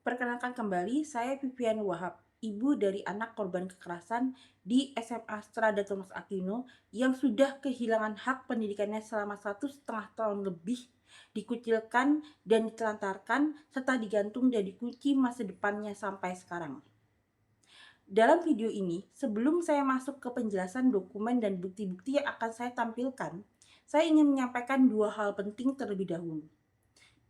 Perkenalkan kembali, saya Vivian Wahab, ibu dari anak korban kekerasan di SMA Strada Thomas Aquino yang sudah kehilangan hak pendidikannya selama 1,5 tahun lebih, dikucilkan dan ditelantarkan, serta digantung dan dikunci masa depannya sampai sekarang. Dalam video ini, sebelum saya masuk ke penjelasan dokumen dan bukti-bukti yang akan saya tampilkan, saya ingin menyampaikan dua hal penting terlebih dahulu.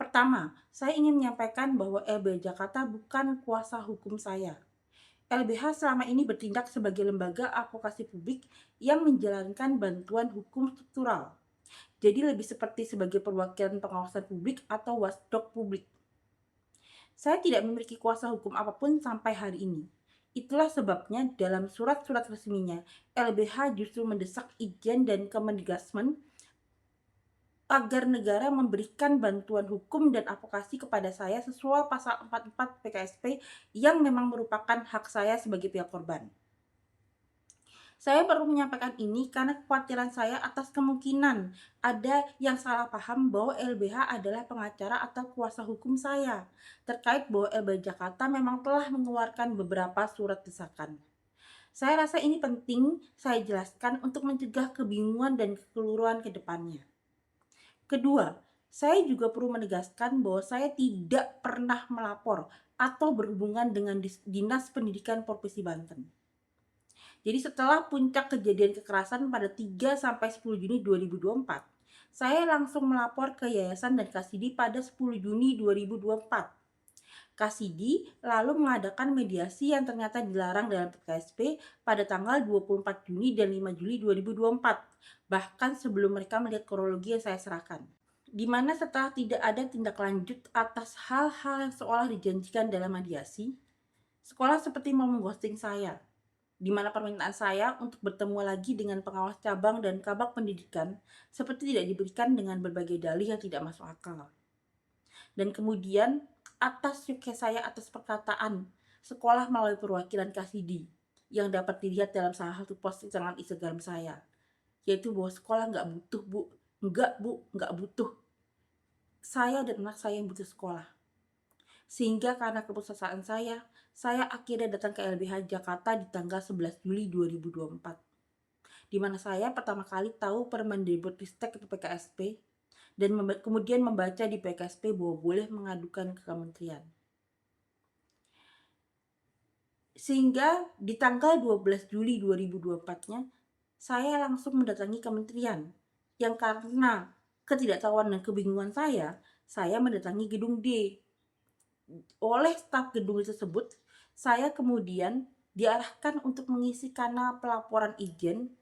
Pertama, saya ingin menyampaikan bahwa LBH Jakarta bukan kuasa hukum saya. LBH selama ini bertindak sebagai lembaga advokasi publik yang menjalankan bantuan hukum struktural. Jadi lebih seperti sebagai perwakilan pengawasan publik atau watchdog publik. Saya tidak memiliki kuasa hukum apapun sampai hari ini. Itulah sebabnya dalam surat-surat resminya, LBH justru mendesak Ijen dan Kemendikbud agar negara memberikan bantuan hukum dan advokasi kepada saya sesuai pasal 44 PKSP yang memang merupakan hak saya sebagai pihak korban. Saya perlu menyampaikan ini karena kekhawatiran saya atas kemungkinan ada yang salah paham bahwa LBH adalah pengacara atau kuasa hukum saya, terkait bahwa LBH Jakarta memang telah mengeluarkan beberapa surat desakan. Saya rasa ini penting saya jelaskan untuk mencegah kebingungan dan kekeliruan ke depannya. Kedua, saya juga perlu menegaskan bahwa saya tidak pernah melapor atau berhubungan dengan Dinas Pendidikan Provinsi Banten. Jadi setelah puncak kejadian kekerasan pada 3-10 Juni 2024, saya langsung melapor ke Yayasan dan Kasidi pada 10 Juni 2024. Kasidi lalu mengadakan mediasi yang ternyata dilarang dalam PKSP pada tanggal 24 Juni dan 5 Juli 2024, bahkan sebelum mereka melihat kronologi yang saya serahkan. Di mana setelah tidak ada tindak lanjut atas hal-hal yang seolah dijanjikan dalam mediasi, sekolah seperti mau mengghosting saya, di mana permintaan saya untuk bertemu lagi dengan pengawas cabang dan kabak pendidikan seperti tidak diberikan dengan berbagai dalih yang tidak masuk akal. Dan kemudian atas suket saya atas perkataan sekolah melalui perwakilan Kasidi yang dapat dilihat dalam salah satu postingan Instagram saya, yaitu bahwa sekolah nggak butuh bu, nggak butuh. Saya dan anak saya yang butuh sekolah. Sehingga karena keputusasaan saya akhirnya datang ke LBH Jakarta di tanggal 11 Juli 2024. Di mana saya pertama kali tahu Permendikbudristek atau PKSP dan kemudian membaca di PKSP bahwa boleh mengadukan ke kementerian. Sehingga di tanggal 12 Juli 2024-nya saya langsung mendatangi kementerian yang karena ketidaktahuan dan kebingungan saya mendatangi gedung D. Oleh staf gedung tersebut, saya kemudian diarahkan untuk mengisi kanal pelaporan Ijen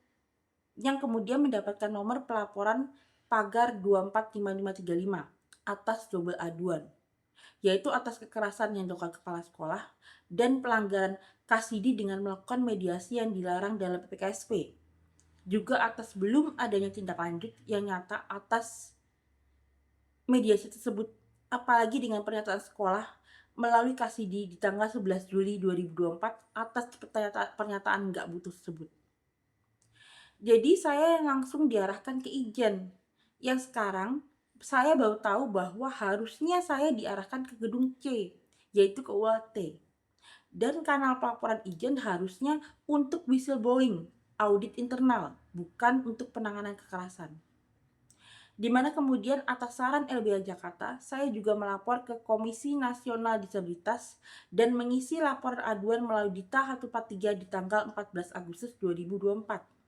yang kemudian mendapatkan nomor pelaporan pagar 245535 atas double aduan, yaitu atas kekerasan yang dilakukan kepala sekolah dan pelanggaran Kasidi dengan melakukan mediasi yang dilarang dalam PPKSP. Juga atas belum adanya tindak lanjut yang nyata atas mediasi tersebut, apalagi dengan pernyataan sekolah melalui Kasidi di tanggal 11 Juli 2024 atas pernyataan nggak butuh tersebut. Jadi saya langsung diarahkan ke Ijen, yang sekarang saya baru tahu bahwa harusnya saya diarahkan ke gedung C, yaitu ke ULT. Dan kanal pelaporan Ijen harusnya untuk whistleblowing, audit internal, bukan untuk penanganan kekerasan. Di mana kemudian atas saran LBH Jakarta, saya juga melapor ke Komisi Nasional Disabilitas dan mengisi laporan aduan melalui Dita 143 di tanggal 14 Agustus 2024.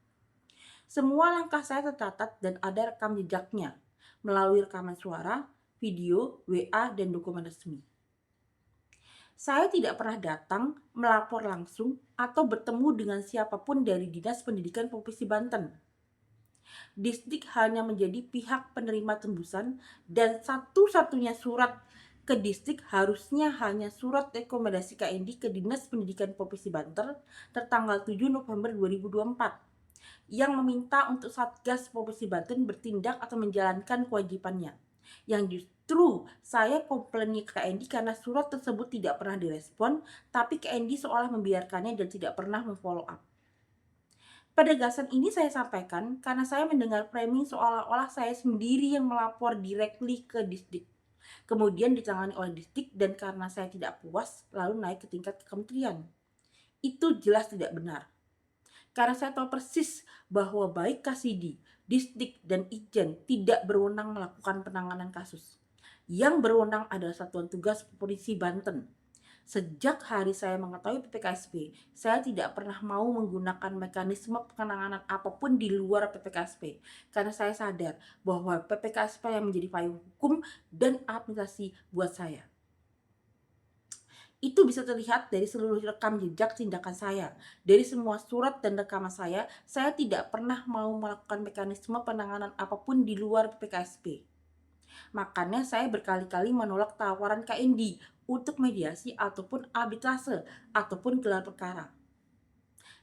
Semua langkah saya tercatat dan ada rekam jejaknya melalui rekaman suara, video, WA, dan dokumen resmi. Saya tidak pernah datang, melapor langsung, atau bertemu dengan siapapun dari Dinas Pendidikan Provinsi Banten. Distrik hanya menjadi pihak penerima tembusan dan satu-satunya surat ke distrik harusnya hanya surat rekomendasi KND ke Dinas Pendidikan Provinsi Banten tertanggal 7 November 2024 yang meminta untuk Satgas Provinsi Banten bertindak atau menjalankan kewajibannya. Yang justru saya komplainnya ke KND karena surat tersebut tidak pernah direspon, tapi KND seolah membiarkannya dan tidak pernah memfollow up. Penegasan ini saya sampaikan karena saya mendengar framing seolah-olah saya sendiri yang melapor directly ke distrik. kemudian ditangani oleh Dikti dan karena saya tidak puas lalu naik ke tingkat kementerian. Itu jelas tidak benar. Karena saya tahu persis bahwa baik Kasidi, Distrik, dan Ijen tidak berwenang melakukan penanganan kasus. Yang berwenang adalah Satuan Tugas Polisi Banten. Sejak hari saya mengetahui PPKSP, saya tidak pernah mau menggunakan mekanisme penanganan apapun di luar PPKSP. Karena saya sadar bahwa PPKSP yang menjadi payung hukum dan administrasi buat saya. Itu bisa terlihat dari seluruh rekam jejak tindakan saya. Dari semua surat dan rekaman saya tidak pernah mau melakukan mekanisme penanganan apapun di luar PPKSP. Makanya saya berkali-kali menolak tawaran KND untuk mediasi ataupun arbitrase ataupun gelar perkara.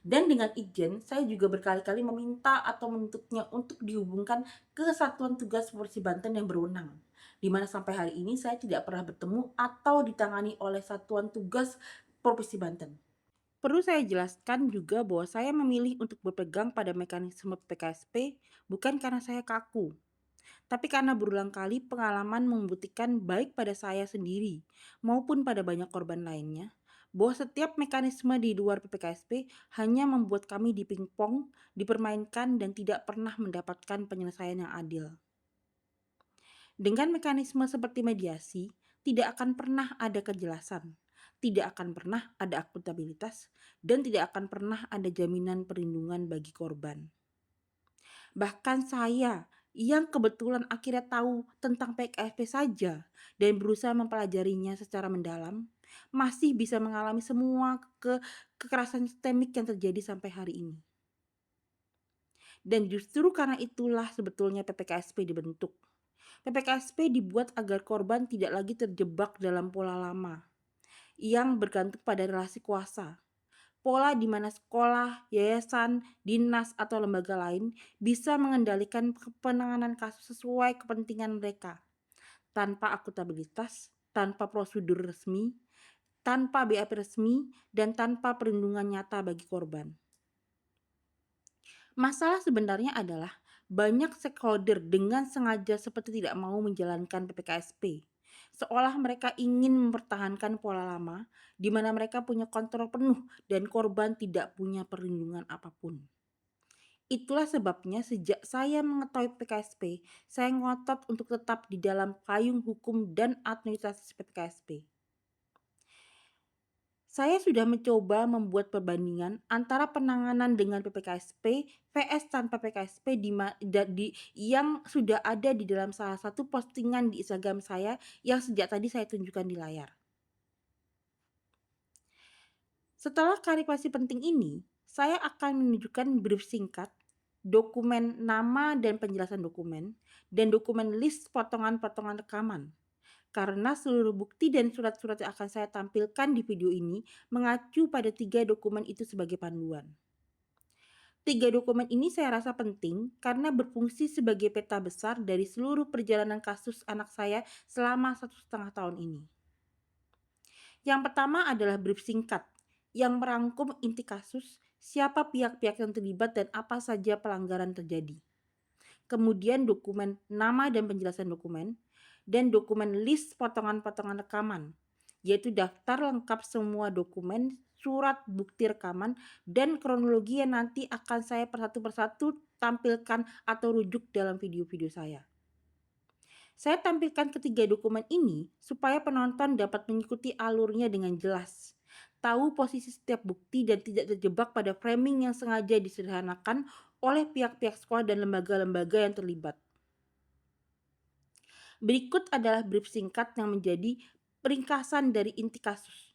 Dan dengan Ijen, saya juga berkali-kali meminta atau menuntutnya untuk dihubungkan ke Satuan Tugas Polisi Banten yang berwenang, di mana sampai hari ini saya tidak pernah bertemu atau ditangani oleh Satuan Tugas Polisi Banten. Perlu saya jelaskan juga bahwa saya memilih untuk berpegang pada mekanisme PKSP bukan karena saya kaku, tapi karena berulang kali pengalaman membuktikan baik pada saya sendiri maupun pada banyak korban lainnya, bahwa setiap mekanisme di luar PPKSP hanya membuat kami dipingpong, dipermainkan, dan tidak pernah mendapatkan penyelesaian yang adil. Dengan mekanisme seperti mediasi, tidak akan pernah ada kejelasan, tidak akan pernah ada akuntabilitas, dan tidak akan pernah ada jaminan perlindungan bagi korban. Bahkan saya yang kebetulan akhirnya tahu tentang PKSP saja dan berusaha mempelajarinya secara mendalam, masih bisa mengalami semua kekerasan sistemik yang terjadi sampai hari ini. Dan justru karena itulah sebetulnya PPKSP dibentuk. PPKSP dibuat agar korban tidak lagi terjebak dalam pola lama yang bergantung pada relasi kuasa. Pola di mana sekolah, yayasan, dinas, atau lembaga lain bisa mengendalikan penanganan kasus sesuai kepentingan mereka, tanpa akuntabilitas, tanpa prosedur resmi, tanpa BAP resmi, dan tanpa perlindungan nyata bagi korban. Masalah sebenarnya adalah banyak stakeholder dengan sengaja seperti tidak mau menjalankan PPKSP, seolah mereka ingin mempertahankan pola lama di mana mereka punya kontrol penuh dan korban tidak punya perlindungan apapun. Itulah sebabnya sejak saya mengetahui PPKSP, saya ngotot untuk tetap di dalam payung hukum dan administrasi PPKSP. Saya sudah mencoba membuat perbandingan antara penanganan dengan PPKSP vs tanpa PPKSP yang sudah ada di dalam salah satu postingan di Instagram saya yang sejak tadi saya tunjukkan di layar. Setelah klarifikasi penting ini, saya akan menunjukkan brief singkat, dokumen nama dan penjelasan dokumen, dan dokumen list potongan-potongan rekaman. Karena seluruh bukti dan surat-surat yang akan saya tampilkan di video ini mengacu pada 3 dokumen itu sebagai panduan. 3 dokumen ini saya rasa penting karena berfungsi sebagai peta besar dari seluruh perjalanan kasus anak saya selama 1,5 tahun ini. Yang pertama adalah brief singkat yang merangkum inti kasus, siapa pihak-pihak yang terlibat dan apa saja pelanggaran terjadi. Kemudian dokumen nama dan penjelasan dokumen, dan dokumen list potongan-potongan rekaman, yaitu daftar lengkap semua dokumen, surat bukti rekaman, dan kronologi yang nanti akan saya persatu tampilkan atau rujuk dalam video-video saya. Saya tampilkan ketiga dokumen ini supaya penonton dapat mengikuti alurnya dengan jelas, tahu posisi setiap bukti dan tidak terjebak pada framing yang sengaja disederhanakan oleh pihak-pihak sekolah dan lembaga-lembaga yang terlibat. Berikut adalah brief singkat yang menjadi ringkasan dari inti kasus.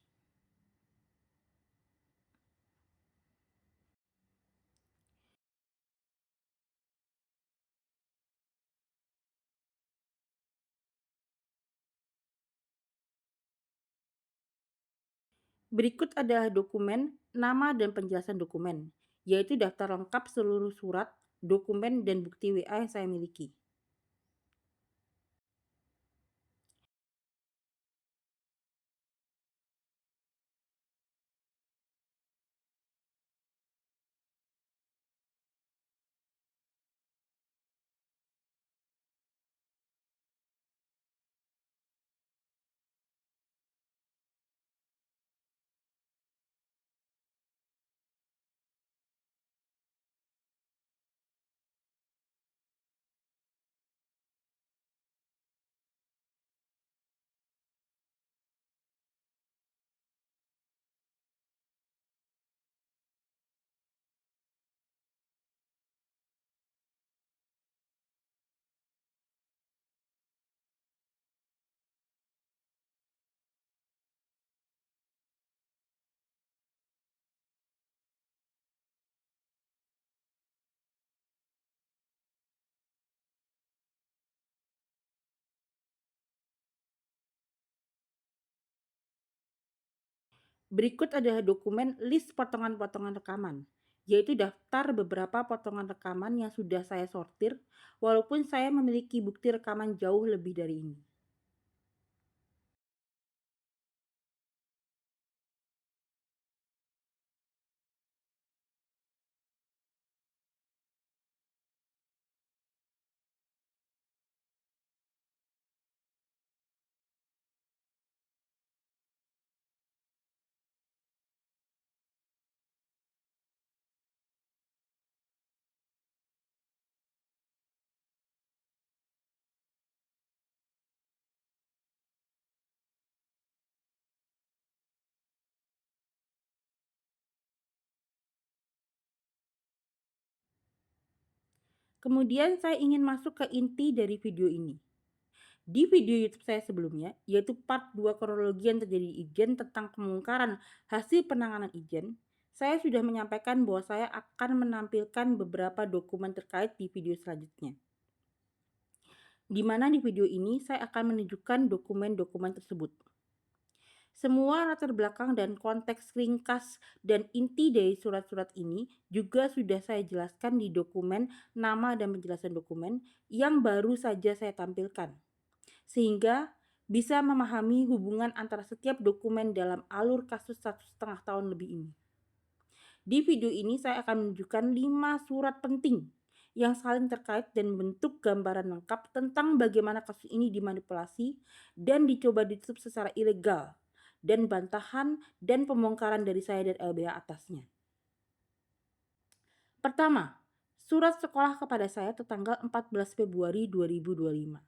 Berikut adalah dokumen, nama dan penjelasan dokumen, yaitu daftar lengkap seluruh surat, dokumen, dan bukti WA yang saya miliki. Berikut adalah dokumen list potongan-potongan rekaman, yaitu daftar beberapa potongan rekaman yang sudah saya sortir, walaupun saya memiliki bukti rekaman jauh lebih dari ini. Kemudian saya ingin masuk ke inti dari video ini. Di video YouTube saya sebelumnya, yaitu part 2 kronologi yang terjadi di Ijen tentang pemungkaran hasil penanganan Ijen, saya sudah menyampaikan bahwa saya akan menampilkan beberapa dokumen terkait di video selanjutnya. Di mana di video ini saya akan menunjukkan dokumen-dokumen tersebut. Semua latar belakang dan konteks ringkas dan inti dari surat-surat ini juga sudah saya jelaskan di dokumen nama dan penjelasan dokumen yang baru saja saya tampilkan, sehingga bisa memahami hubungan antara setiap dokumen dalam alur kasus 1,5 tahun lebih ini. Di video ini saya akan menunjukkan 5 surat penting yang saling terkait dan bentuk gambaran lengkap tentang bagaimana kasus ini dimanipulasi dan dicoba ditutup secara ilegal, dan bantahan dan pembongkaran dari saya dan LBH atasnya. Pertama, surat sekolah kepada saya tertanggal 14 Februari 2025.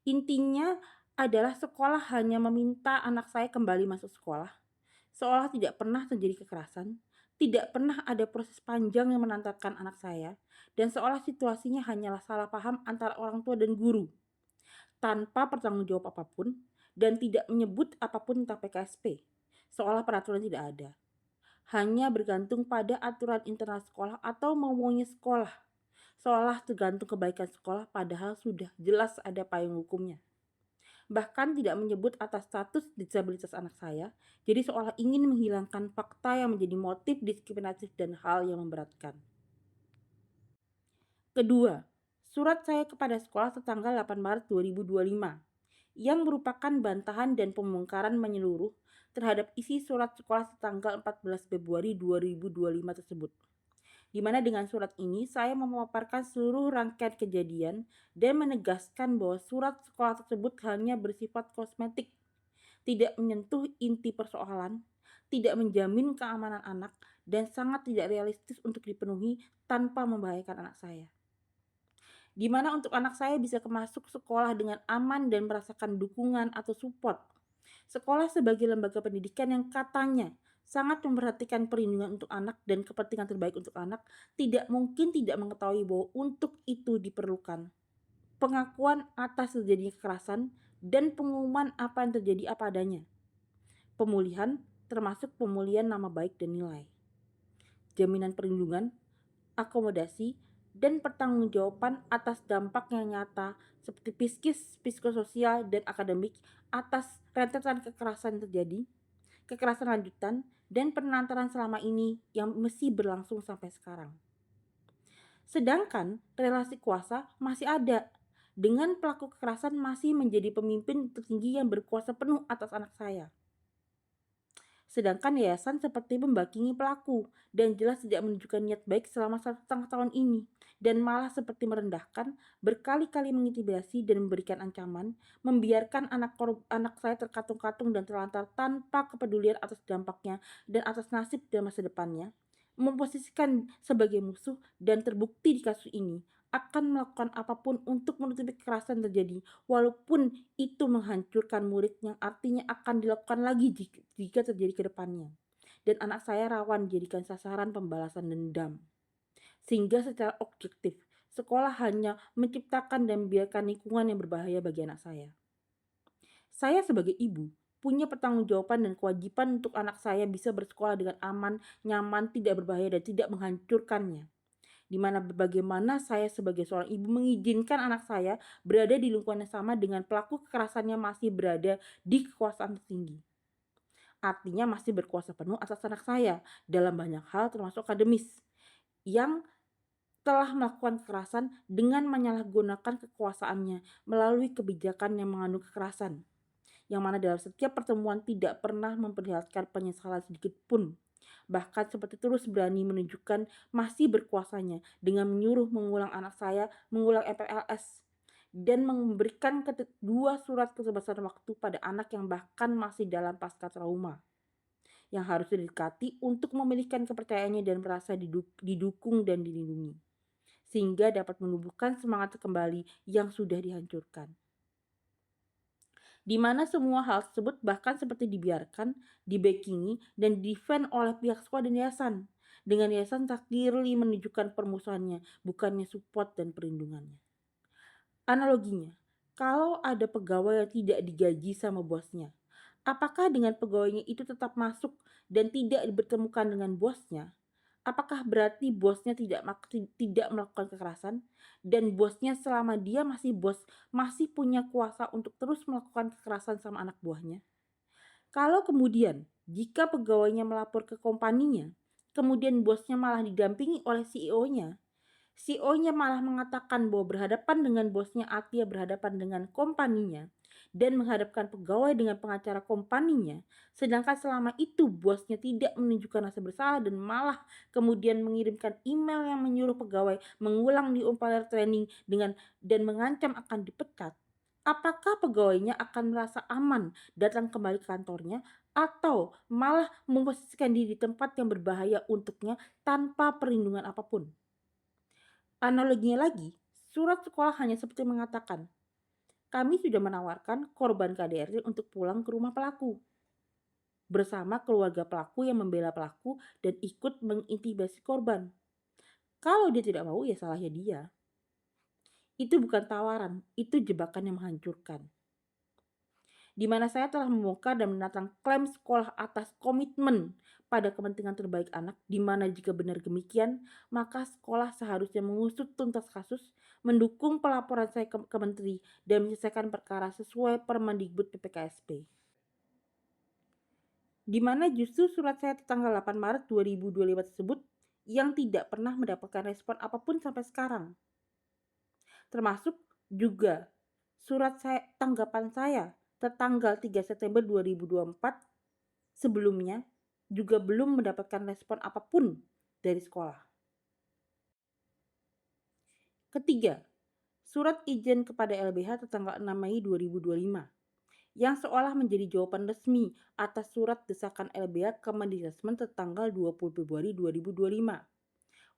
Intinya adalah sekolah hanya meminta anak saya kembali masuk sekolah, seolah tidak pernah terjadi kekerasan, tidak pernah ada proses panjang yang menantarkan anak saya, dan seolah situasinya hanyalah salah paham antara orang tua dan guru, tanpa pertanggung jawab apapun, dan tidak menyebut apapun tentang PKSP, seolah peraturan tidak ada. Hanya bergantung pada aturan internal sekolah atau maunya sekolah, seolah tergantung kebaikan sekolah padahal sudah jelas ada payung hukumnya. Bahkan tidak menyebut atas status disabilitas anak saya, jadi seolah ingin menghilangkan fakta yang menjadi motif diskriminatif dan hal yang memberatkan. Kedua, surat saya kepada sekolah tertanggal 8 Maret 2025 yang merupakan bantahan dan pembongkaran menyeluruh terhadap isi surat sekolah tanggal 14 Februari 2025 tersebut. Di mana dengan surat ini saya memaparkan seluruh rangkaian kejadian dan menegaskan bahwa surat sekolah tersebut hanya bersifat kosmetik, tidak menyentuh inti persoalan, tidak menjamin keamanan anak, dan sangat tidak realistis untuk dipenuhi tanpa membahayakan anak saya. Di mana untuk anak saya bisa masuk sekolah dengan aman dan merasakan dukungan atau support. Sekolah sebagai lembaga pendidikan yang katanya sangat memperhatikan perlindungan untuk anak dan kepentingan terbaik untuk anak, tidak mungkin tidak mengetahui bahwa untuk itu diperlukan pengakuan atas terjadinya kekerasan dan pengumuman apa yang terjadi apa adanya. Pemulihan termasuk pemulihan nama baik dan nilai. Jaminan perlindungan, akomodasi, dan pertanggungjawaban atas dampak yang nyata seperti psikis, psikososial, dan akademik atas rentetan kekerasan yang terjadi, kekerasan lanjutan, dan penantaran selama ini yang masih berlangsung sampai sekarang. Sedangkan relasi kuasa masih ada, dengan pelaku kekerasan masih menjadi pemimpin tertinggi yang berkuasa penuh atas anak saya. Sedangkan yayasan seperti membakingi pelaku dan jelas tidak menunjukkan niat baik selama 1,5 tahun ini, dan malah seperti merendahkan, berkali-kali mengintimidasi dan memberikan ancaman, membiarkan anak saya terkatung-katung dan terlantar tanpa kepedulian atas dampaknya dan atas nasib dan masa depannya, memposisikan sebagai musuh, dan terbukti di kasus ini akan melakukan apapun untuk menutupi kekerasan terjadi, walaupun itu menghancurkan murid yang artinya akan dilakukan lagi jika terjadi ke depannya. Dan anak saya rawan dijadikan sasaran pembalasan dendam. Sehingga secara objektif, sekolah hanya menciptakan dan membiarkan lingkungan yang berbahaya bagi anak saya. Saya sebagai ibu punya pertanggungjawaban dan kewajiban untuk anak saya bisa bersekolah dengan aman, nyaman, tidak berbahaya, dan tidak menghancurkannya. Di mana bagaimana saya sebagai seorang ibu mengizinkan anak saya berada di lingkungan yang sama dengan pelaku kekerasannya masih berada di kekuasaan tertinggi. artinya masih berkuasa penuh atas anak saya dalam banyak hal termasuk akademis, yang telah melakukan kekerasan dengan menyalahgunakan kekuasaannya melalui kebijakan yang mengandung kekerasan, yang mana dalam setiap pertemuan tidak pernah memperlihatkan penyesalan sedikit pun. Bahkan seperti terus berani menunjukkan masih berkuasanya dengan menyuruh mengulang anak saya mengulang MPLS dan memberikan dua surat keterbatasan waktu pada anak yang bahkan masih dalam pasca trauma, yang harus didekati untuk memilihkan kepercayaannya dan merasa didukung dan dilindungi, sehingga dapat menumbuhkan semangat kembali yang sudah dihancurkan. Di mana semua hal tersebut bahkan seperti dibiarkan, dibackingi, dan defend oleh pihak sekolah dan yayasan, dengan yayasan tak clearly menunjukkan permusuhannya, bukannya support dan perlindungannya. Analoginya, kalau ada pegawai yang tidak digaji sama bosnya, apakah dengan pegawainya itu tetap masuk dan tidak dipertemukan dengan bosnya? Apakah berarti bosnya tidak melakukan kekerasan dan bosnya selama dia masih bos masih punya kuasa untuk terus melakukan kekerasan sama anak buahnya? Kalau kemudian jika pegawainya melapor ke kompaninya, kemudian bosnya malah didampingi oleh CEO-nya, CEO-nya malah mengatakan bahwa berhadapan dengan bosnya artinya berhadapan dengan kompaninya dan menghadapkan pegawai dengan pengacara kompaninya, sedangkan selama itu bosnya tidak menunjukkan rasa bersalah dan malah kemudian mengirimkan email yang menyuruh pegawai mengulang di umpire training dan mengancam akan dipecat. Apakah pegawainya akan merasa aman datang kembali ke kantornya atau malah memposisikan diri di tempat yang berbahaya untuknya tanpa perlindungan apapun? Analoginya lagi, surat sekolah hanya seperti mengatakan, kami sudah menawarkan korban KDRT untuk pulang ke rumah pelaku bersama keluarga pelaku yang membela pelaku dan ikut mengintimidasi korban. Kalau dia tidak mau, ya salahnya dia. Itu bukan tawaran, itu jebakan yang menghancurkan. Di mana saya telah membongkar dan menantang klaim sekolah atas komitmen pada kepentingan terbaik anak, di mana jika benar demikian, maka sekolah seharusnya mengusut tuntas kasus, mendukung pelaporan saya ke menteri, dan menyelesaikan perkara sesuai Permendikbud PPKSP. Di mana justru surat saya tanggal 8 Maret 2025 tersebut yang tidak pernah mendapatkan respon apapun sampai sekarang. Termasuk juga surat tanggapan saya tertanggal 3 September 2024 sebelumnya juga belum mendapatkan respon apapun dari sekolah. Ketiga, surat izin kepada LBH tertanggal 6 Mei 2025 yang seolah menjadi jawaban resmi atas surat desakan LBH ke Mendikbud tertanggal 20 Februari 2025.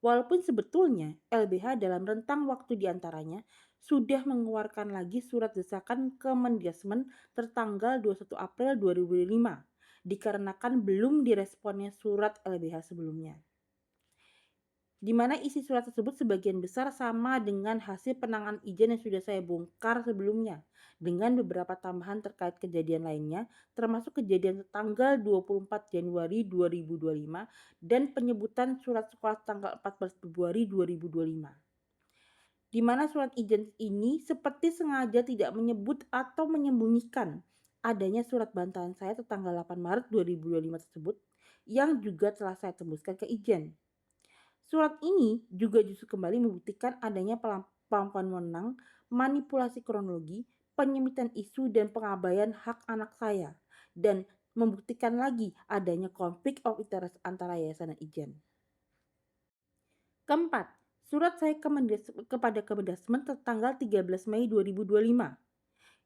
Walaupun sebetulnya LBH dalam rentang waktu diantaranya sudah mengeluarkan lagi surat desakan ke Mendikbud tertanggal 21 April 2005 dikarenakan belum diresponnya surat LBH sebelumnya. Di mana isi surat tersebut sebagian besar sama dengan hasil penanganan izin yang sudah saya bongkar sebelumnya, dengan beberapa tambahan terkait kejadian lainnya, termasuk kejadian tanggal 24 Januari 2025 dan penyebutan surat sekolah tanggal 14 Februari 2025. Di mana surat izin ini seperti sengaja tidak menyebut atau menyembunyikan adanya surat bantahan saya tertanggal 8 Maret 2025 tersebut yang juga telah saya tembuskan ke Ijen. Surat ini juga justru kembali membuktikan adanya pelampiasan wewenang, manipulasi kronologi, penyempitan isu dan pengabaian hak anak saya, dan membuktikan lagi adanya konflik of interest antara yayasan dan Ijen. Keempat, surat saya kepada Kemendikbud tertanggal 13 Mei 2025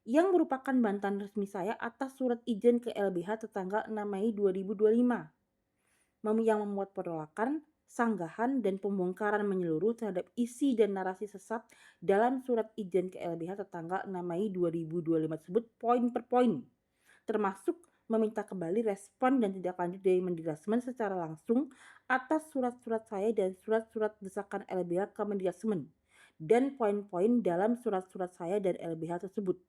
yang merupakan bantahan resmi saya atas surat izin ke LBH tertanggal 6 Mei 2025 yang memuat penolakan, sanggahan, dan pembongkaran menyeluruh terhadap isi dan narasi sesat dalam surat izin ke LBH tertanggal 6 Mei 2025 tersebut poin per poin, termasuk meminta kembali respon dan tindak lanjut dari Mendikbud secara langsung atas surat-surat saya dan surat-surat desakan LBH ke Mendikbud dan poin-poin dalam surat-surat saya dan LBH tersebut.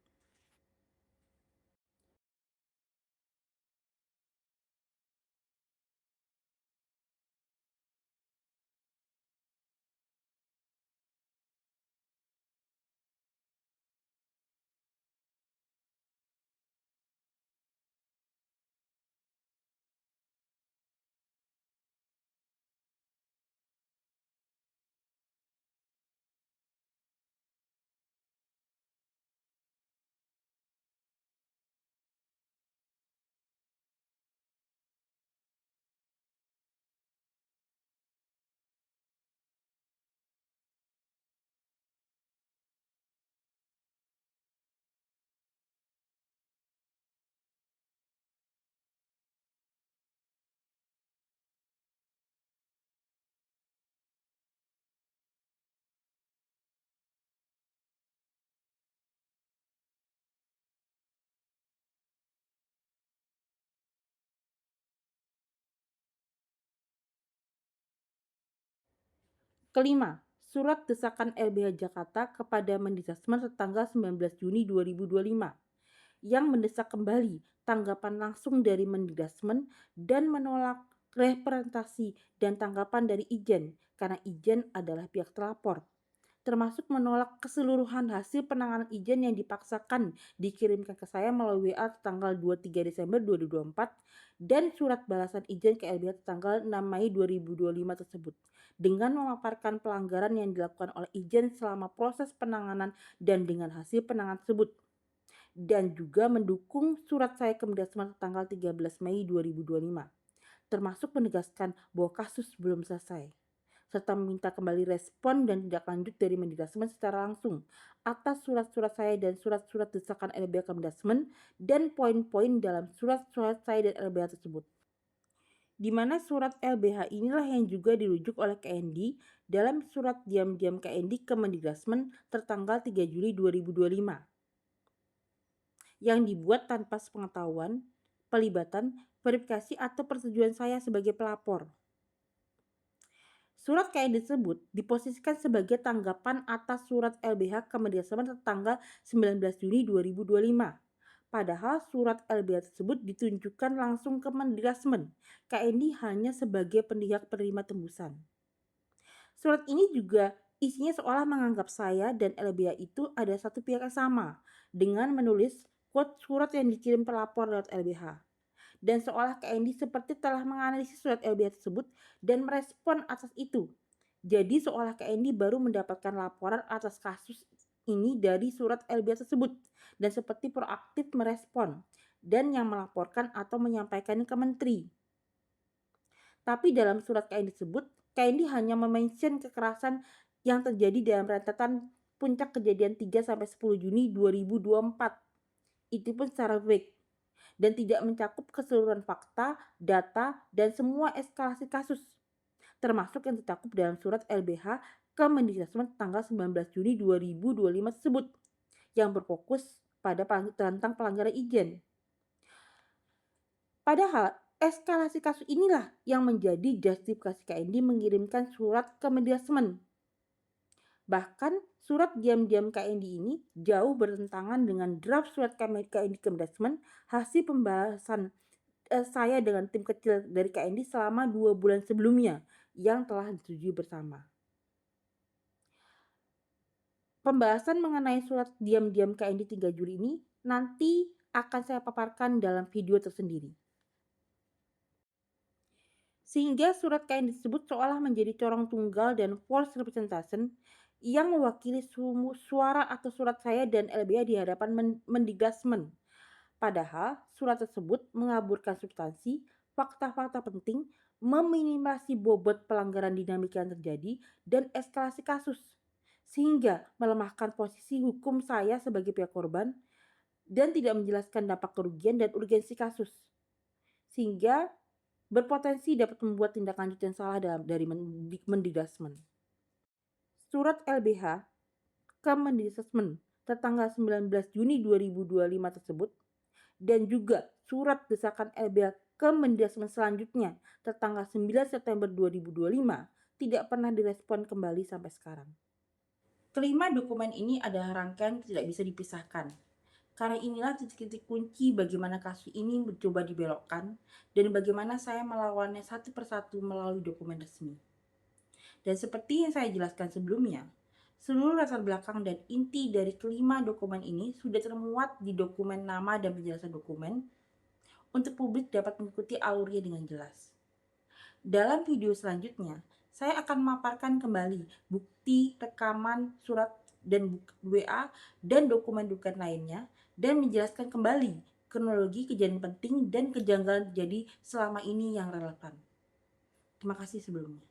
Kelima, surat desakan LBH Jakarta kepada Mendikbud tertanggal 19 Juni 2025 yang mendesak kembali tanggapan langsung dari Mendikbud dan menolak representasi dan tanggapan dari Ijen karena Ijen adalah pihak terlapor, termasuk menolak keseluruhan hasil penanganan Ijen yang dipaksakan dikirimkan ke saya melalui WA tanggal 23 Desember 2024 dan surat balasan Ijen ke LBH tanggal 6 Mei 2025 tersebut dengan memaparkan pelanggaran yang dilakukan oleh Ijen selama proses penanganan dan dengan hasil penanganan tersebut, dan juga mendukung surat saya ke Mendikbud tanggal 13 Mei 2025, termasuk menegaskan bahwa kasus belum selesai, serta meminta kembali respon dan tindak lanjut dari Mendikbud secara langsung atas surat-surat saya dan surat-surat desakan LBH ke Mendikbud dan poin-poin dalam surat-surat saya dan LBH tersebut. Di mana surat LBH inilah yang juga dirujuk oleh KND dalam surat diam-diam KND ke Mendikbud tertanggal 3 Juli 2025 yang dibuat tanpa sepengetahuan, pelibatan, verifikasi atau persetujuan saya sebagai pelapor. Surat KND tersebut diposisikan sebagai tanggapan atas surat LBH ke Mendikbud tertanggal 19 Juni 2025. Padahal surat LBH tersebut ditunjukkan langsung ke Mendikbud. KND hanya sebagai pihak penerima tembusan. Surat ini juga isinya seolah menganggap saya dan LBH itu ada satu pihak yang sama dengan menulis quote surat yang dikirim pelapor lewat LBH. Dan seolah KND seperti telah menganalisis surat LBH tersebut dan merespon atas itu. Jadi seolah KND baru mendapatkan laporan atas kasus ini dari surat LBH tersebut dan seperti proaktif merespon dan yang melaporkan atau menyampaikannya ke menteri. Tapi dalam surat KND tersebut, KND hanya memention kekerasan yang terjadi dalam rentetan puncak kejadian 3-10 Juni 2024. Itu pun secara vague dan tidak mencakup keseluruhan fakta, data, dan semua eskalasi kasus, termasuk yang tercakup dalam surat LBH ke Mendikbud tanggal 19 Juni 2025 tersebut, yang berfokus pada tentang pelanggaran Ijen. Padahal, eskalasi kasus inilah yang menjadi justifikasi KND mengirimkan surat ke Mendikbud. Bahkan surat diam-diam KND ini jauh bertentangan dengan draft surat KND ke Mendikbud hasil pembahasan saya dengan tim kecil dari KND selama 2 bulan sebelumnya yang telah disetujui bersama. Pembahasan mengenai surat diam-diam KND 3 Juli ini nanti akan saya paparkan dalam video tersendiri. Sehingga surat KND tersebut seolah menjadi corong tunggal dan false representation yang mewakili suara atau surat saya dan LBH di hadapan Mendikbud. Padahal surat tersebut mengaburkan substansi, fakta-fakta penting, meminimalisasi bobot pelanggaran dinamika yang terjadi, dan eskalasi kasus, sehingga melemahkan posisi hukum saya sebagai pihak korban dan tidak menjelaskan dampak kerugian dan urgensi kasus, sehingga berpotensi dapat membuat tindak lanjut yang salah dari Mendikbud. Surat LBH ke Mendikbud tertanggal 19 Juni 2025 tersebut dan juga surat desakan LBH ke Mendikbud selanjutnya tertanggal 9 September 2025 tidak pernah direspon kembali sampai sekarang. Kelima dokumen ini adalah rangkaian tidak bisa dipisahkan. Karena inilah titik-titik kunci bagaimana kasus ini mencoba dibelokkan dan bagaimana saya melawannya satu persatu melalui dokumen resmi. Dan seperti yang saya jelaskan sebelumnya, seluruh latar belakang dan inti dari kelima dokumen ini sudah termuat di dokumen nama dan penjelasan dokumen untuk publik dapat mengikuti alurnya dengan jelas. Dalam video selanjutnya, saya akan memaparkan kembali bukti, rekaman, surat, dan WA, dan dokumen-dokumen lainnya, dan menjelaskan kembali kronologi kejadian penting dan kejanggalan terjadi selama ini yang relevan. Terima kasih sebelumnya.